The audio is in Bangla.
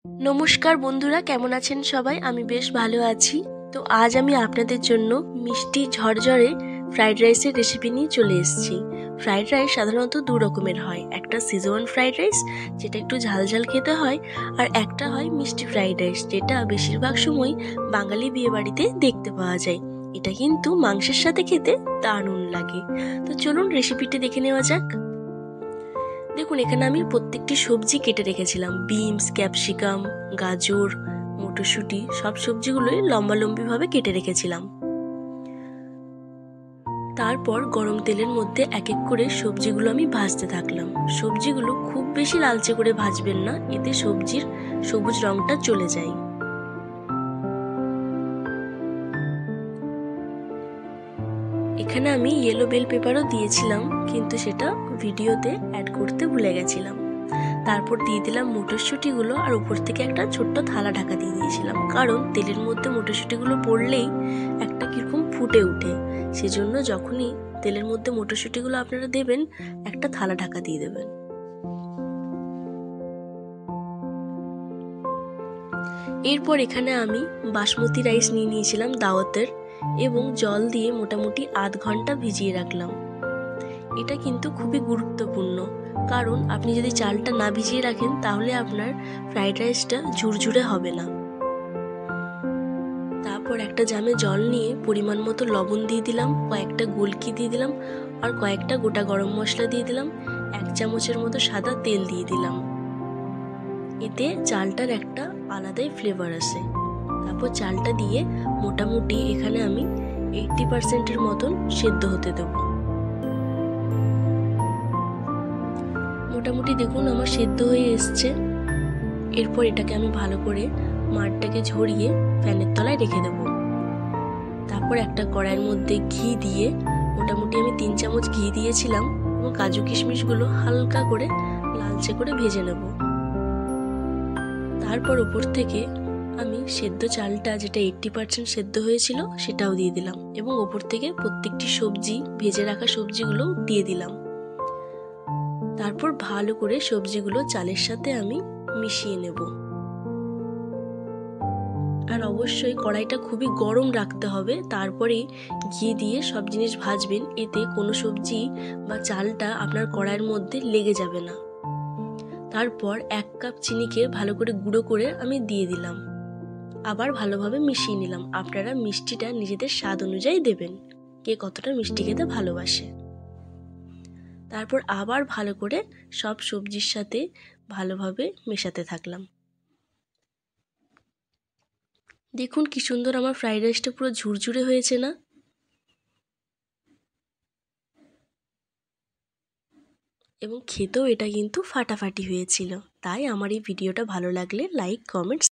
নমস্কার বন্ধুরা, কেমন আছেন সবাই? আমি বেশ ভালো আছি। তো আজ আমি আপনাদের জন্য মিষ্টি ঝরঝরে ফ্রাইড রাইসের রেসিপি নিয়ে চলে এসেছি। ফ্রাইড রাইস সাধারণত দু রকমের হয়, একটা সিজওয়ান ফ্রাইড রাইস যেটা একটু ঝাল ঝাল খেতে হয়, আর একটা হয় মিষ্টি ফ্রাইড রাইস যেটা বেশিরভাগ সময় বাঙালি বিয়েবাড়িতে দেখতে পাওয়া যায়। এটা কিন্তু মাংসের সাথে খেতে দারুণ লাগে। তো চলুন রেসিপিটি দেখে নেওয়া যাক। দেখুন, এখানে আমি প্রত্যেকটি সবজি কেটে রেখেছিলাম। বিনস, ক্যাপসিকাম, গাজর, মটরশুঁটি সব সবজিগুলোই লম্বালম্বিভাবে কেটে রেখেছিলাম। তারপর গরম তেলের মধ্যে এক এক করে সবজিগুলো আমি ভাজতে থাকলাম। সবজিগুলো খুব বেশি লালচে করে ভাজবেন না, এতে সবজির সবুজ রংটা চলে যায়। এখানে আমি ইয়েলো বেল পেপারও দিয়েছিলাম, কিন্তু সেটা ভিডিওতে অ্যাড করতে ভুলে গেছিলাম। তারপর দিয়ে দিলাম মটরশুঁটিগুলো, আর উপর থেকে একটা ছোট্ট থালা ঢাকা দিয়ে দিয়েছিলাম, কারণ তেলের মধ্যে মটরশুঁটিগুলো পড়লেই একটা কীরকম ফুটে ওঠে। সেজন্য যখনই তেলের মধ্যে মটরশুঁটিগুলো আপনারা দেবেন, একটা থালা ঢাকা দিয়ে দেবেন। এরপর এখানে আমি বাসমতি রাইস নিয়ে নিয়েছিলাম দাওয়াতের, এবং জল দিয়ে মোটামুটি আধ ঘন্টা ভিজিয়ে রাখলাম। এটা কিন্তু খুবই গুরুত্বপূর্ণ, কারণ আপনি যদি চালটা না ভিজিয়ে রাখেন তাহলে আপনার ফ্রাইড রাইসটা ঝুরঝুরে হবে না। তারপর একটা জামে জল নিয়ে পরিমাণ মতো লবণ দিয়ে দিলাম, কয়েকটা গোলকি দিয়ে দিলাম, আর কয়েকটা গোটা গরম মশলা দিয়ে দিলাম, 1 চামচের মতো সাদা তেল দিয়ে দিলাম। এতে চালটার একটা আলাদাই ফ্লেভার আসে। তারপর চালটা দিয়ে মোটামুটি এখানে আমি 80%-এর মতন সেদ্ধ হতে দেবো। মোটামুটি দেখুন আমার সেদ্ধ হয়ে এসছে। এরপর এটাকে আমি ভালো করে মাঠটাকে ঝরিয়ে ফ্যানের তলায় রেখে দেবো। তারপর একটা কড়াইয়ের মধ্যে ঘি দিয়ে, মোটামুটি আমি 3 চামচ ঘি দিয়েছিলাম, এবং কাজু কিশমিশগুলো হালকা করে লালচে করে ভেজে নেব। তারপর উপর থেকে আমি সেদ্ধ চালটা, যেটা 80% সেদ্ধ হয়েছিল, সেটাও দিয়ে দিলাম, এবং ওপর থেকে প্রত্যেকটি সবজি, ভেজে রাখা সবজিগুলো দিয়ে দিলাম। তারপর ভালো করে সবজিগুলো চালের সাথে আমি মিশিয়ে নেব। আর অবশ্যই কড়াইটা খুবই গরম রাখতে হবে, তারপরেই ঘি দিয়ে সব জিনিস ভাজবেন, এতে কোনো সবজি বা চালটা আপনার কড়াইয়ের মধ্যে লেগে যাবে না। তারপর 1 কাপ চিনিকে ভালো করে গুঁড়ো করে আমি দিয়ে দিলাম, আবার ভালোভাবে মিশিয়ে নিলাম। আপনারা মিষ্টিটা নিজেদের স্বাদ অনুযায়ী দেবেন, কে কতটা মিষ্টি খেতে ভালোবাসে। তারপর আবার ভালো করে সব সবজির সাথে ভালোভাবে মেশাতে থাকলাম। দেখুন কি সুন্দর আমার ফ্রাইড রাইসটা পুরো ঝুরঝুরে হয়েছে না? এবং খেতেও এটা কিন্তু ফাটাফাটি হয়েছিল। তাই আমার এই ভিডিওটা ভালো লাগলে লাইক, কমেন্ট